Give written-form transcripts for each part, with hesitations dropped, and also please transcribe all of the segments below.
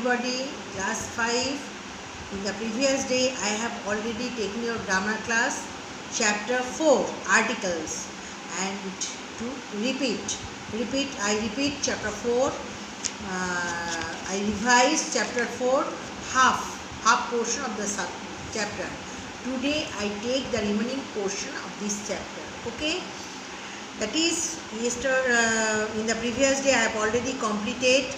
everybody, class 5. In the previous day I have already taken your grammar class chapter 4 articles, and to repeat I repeat chapter 4. I revise chapter 4 half portion of the chapter. Today I take the remaining portion of this chapter. Okay, that is in the previous day I have already completed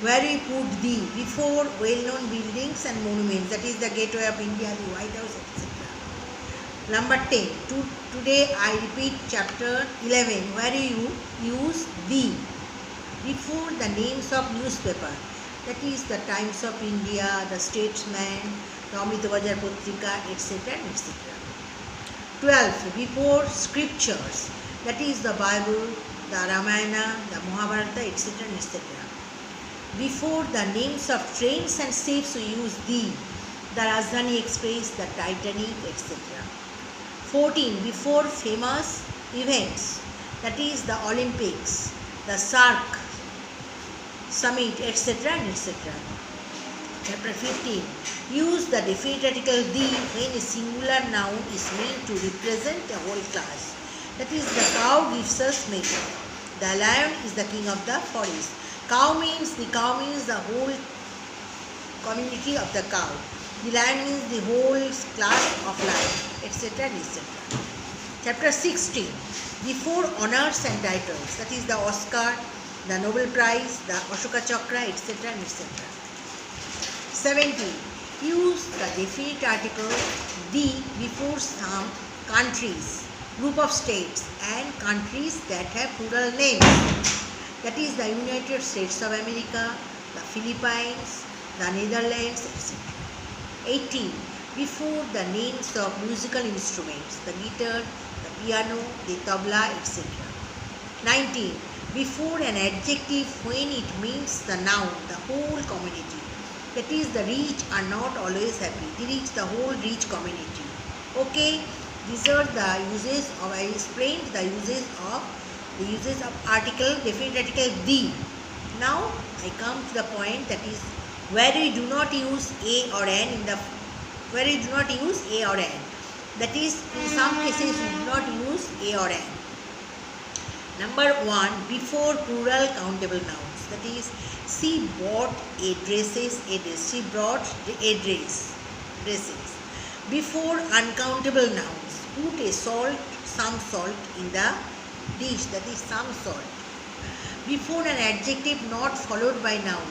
where we put the before well-known buildings and monuments, that is the Gateway of India, the White House, etc. Number 10. Today I repeat chapter 11 where you use the before the names of newspaper, that is the Times of India, the Statesman, the Amrita Bazar Patrika, etc. etc. 12. Before scriptures, that is the Bible, the Ramayana, the Mahabharata, etc. etc. Before the names of trains and ships we use the Rajdhani Express, the Titanic, etc. 14. Before famous events, that is the Olympics, the SAARC summit, etc. etc. Chapter 15. Use the definite article the when a singular noun is meant to represent a whole class. That is, the cow gives us milk. The lion is the king of the forest. The cow means the whole community of the cow. The lion means the whole class of lion, etc. etc. Chapter 16. Before honors and titles, that is the Oscar, the Nobel Prize, the Ashoka Chakra, etc. etc. 17. Use the definite article the before some countries, group of states, and countries that have plural names. That is the United States of America, the Philippines, the Netherlands, etc. 18. Before the names of musical instruments, the guitar, the piano, the tabla, etc. 19. Before an adjective when it means the noun, the whole community. That is, the rich are not always happy. The rich, the whole rich community. Okay, these are the uses of, I explained the uses of article, definite article the. Now I come to the point, that is where we do not use a or an where we do not use a or an. That is, in some cases we do not use a or an. Number 1. Before plural countable nouns, that is, she bought a dresses, she brought a dress, dresses. Before uncountable nouns, put a some salt in the dish, that is some salt. Before an adjective not followed by noun,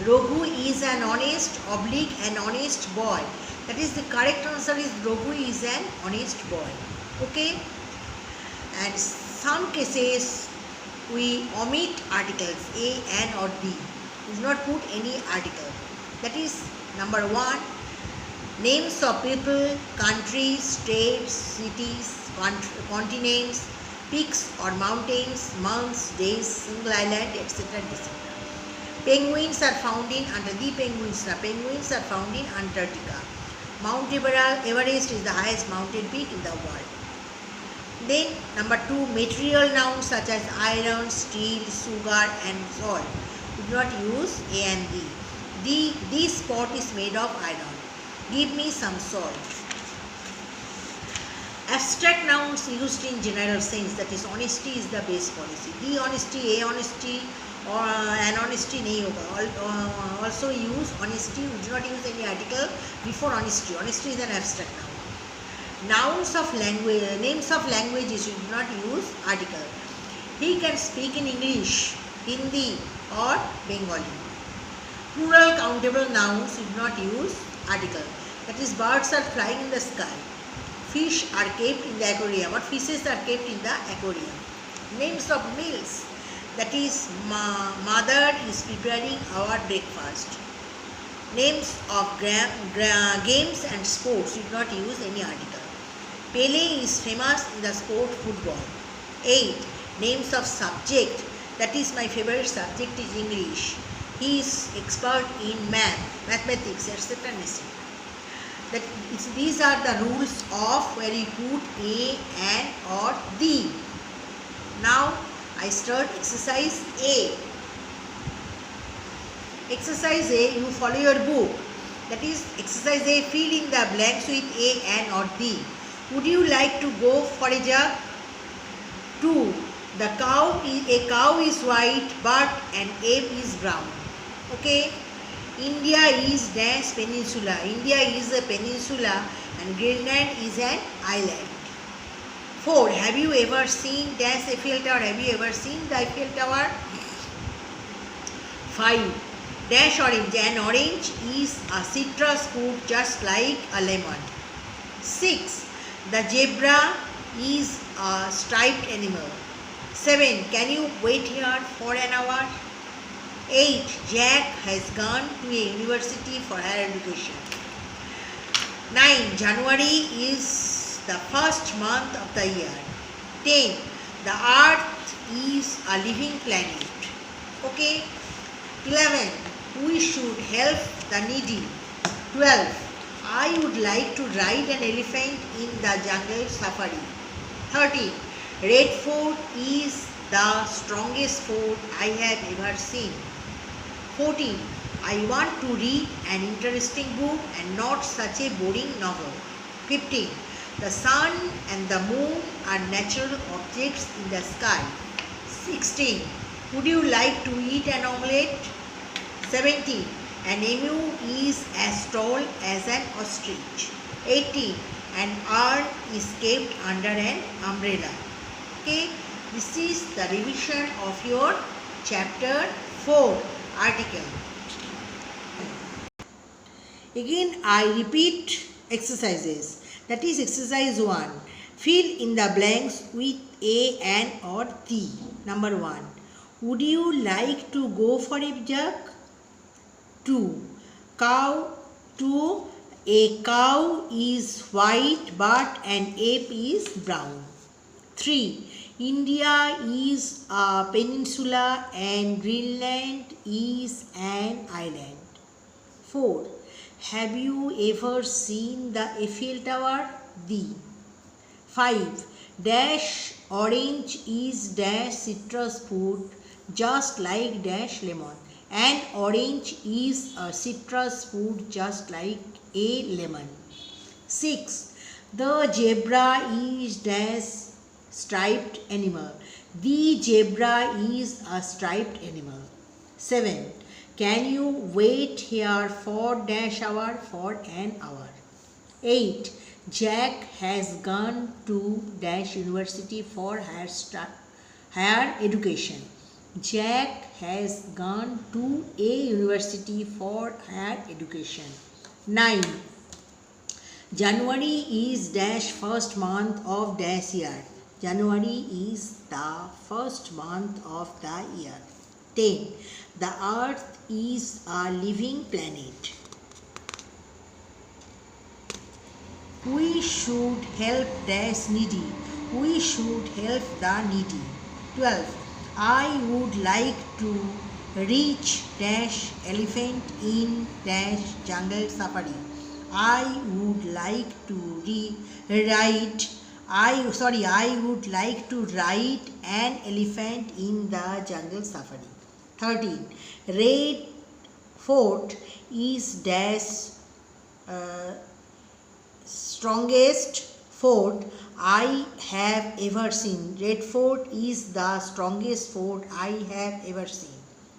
Raghu is an honest / an honest boy. That is, the correct answer is Raghu is an honest boy. Okay, and some cases we omit articles a, an, or the. We do not put any article. That is, number 1. Names of people, countries, states, cities, continents, peaks or mountains, months, days, single island, etc. etc. Penguins are found in penguins are found in Antarctica. Mount Everest is the highest mountain peak in the world. Then number 2, material nouns such as iron, steel, sugar and salt. We do not use a and the. This pot is made of iron. Give me some salt. Abstract nouns used in general sense, that is, honesty is the best policy. The honesty, a honesty, or an honesty nahi hoga. Also use honesty. We do not use any article before honesty. Honesty is an abstract noun. Nouns of language, names of languages, you do not use article. He can speak in English, Hindi or Bengali. Plural countable nouns, you do not use article. That is, birds are flying in the sky. Fish are kept in the aquarium, or fishes are kept in the aquarium. Names of meals, that is, mother is preparing our breakfast. Names of games and sports, you do not use any article. Pele is famous in the sport football. 8. Names of subject, that is, my favorite subject is English. He is expert in mathematics, etc. That these are the rules of where you put a, an, or the. Now I start exercise A. Exercise A, you follow your book. That is exercise A, fill in the blanks with A, N or D. Would you like to go for a jog? 2. A cow is white but an ape is brown. Okay. India is dash peninsula. India is a peninsula and Greenland is an island. 4. Have you ever seen dash Eiffel Tower? Have you ever seen the Eiffel Tower? 5. Dash orange. An orange is a citrus fruit just like a lemon. 6. The zebra is a striped animal. 7. Can you wait here for an hour? 8. Jack has gone to a university for higher education. 9. January is the first month of the year. 10. The earth is a living planet. Okay. 11. We should help the needy. 12. I would like to ride an elephant in the jungle safari. 13. Red fort is the strongest fort I have ever seen. 14. I want to read an interesting book and not such a boring novel. 15. The sun and the moon are natural objects in the sky. 16. Would you like to eat an omelette? 17. An emu is as tall as an ostrich. 18. An urn is kept under an umbrella. Okay, this is the revision of your chapter 4 article. Again I repeat exercises. That is exercise 1. Fill in the blanks with A, N or D. Number 1. Would you like to go for a jog? 2. A cow is white but an ape is brown. 3. India is a peninsula and Greenland is an island. 4. Have you ever seen the Eiffel Tower? D. 5. Dash orange is dash citrus fruit just like dash lemon. An orange is a citrus fruit just like a lemon. 6. The zebra is dash striped animal. The zebra is a striped animal. 7. Can you wait here for dash hour for an hour? 8. Jack has gone to dash university for higher education. Jack has gone to a university for higher education. 9. January is dash first month of dash year. January is the first month of the year. 10. The earth is a living planet. We should help dash needy. We should help the needy. 12. I would like to reach dash elephant in dash jungle safari. I would like to I would like to ride an elephant in the jungle safari. 13. Red fort is dash strongest fort I have ever seen. Red fort is the strongest fort I have ever seen.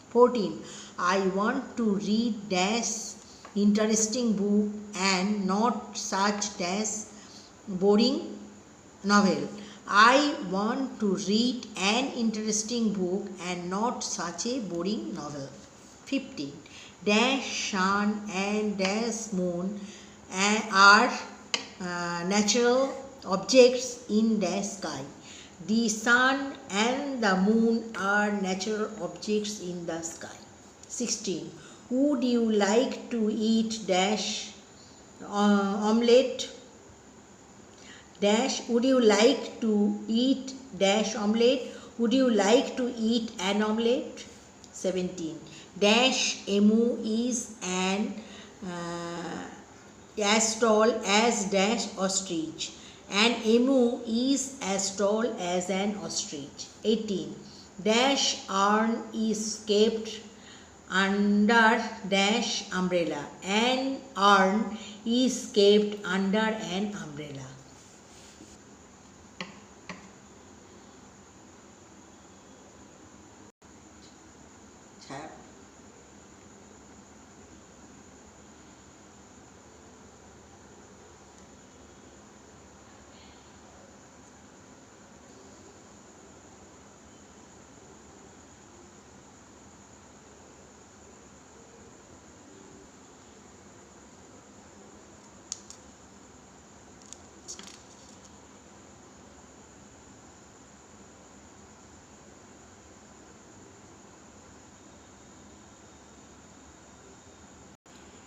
14. I want to read dash interesting book and not such dash boring novel. I want to read an interesting book and not such a boring novel. 15. Dash sun and dash moon are natural objects in the sky. The sun and the moon are natural objects in the sky. 16. Would you like to eat dash omelette? Dash. Would you like to eat dash omelette? Would you like to eat an omelette? 17. Dash emu is an as tall as dash ostrich. An emu is as tall as an ostrich. 18. Dash urn is kept under dash umbrella. An urn is kept under an umbrella. Tap.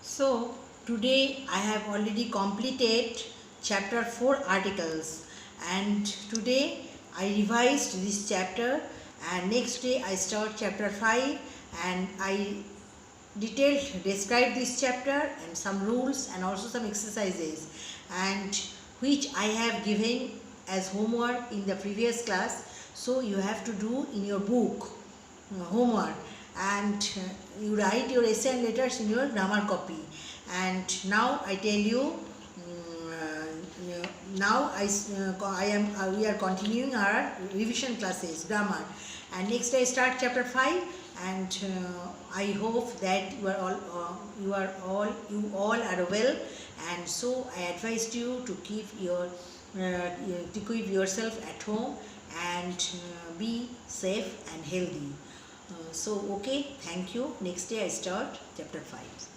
So today I have already completed chapter 4 articles, and today I revised this chapter, and next day I start chapter 5 and I detailed describe this chapter and some rules and also some exercises, and which I have given as homework in the previous class. So you have to do in your book homework, and you write your essay and letters in your grammar copy. And now I tell you, now we are continuing our revision classes grammar, and next I start chapter 5, and I hope that you all are well, and so I advised you to keep yourself at home and be safe and healthy. So okay, thank you. Next day I start chapter 5.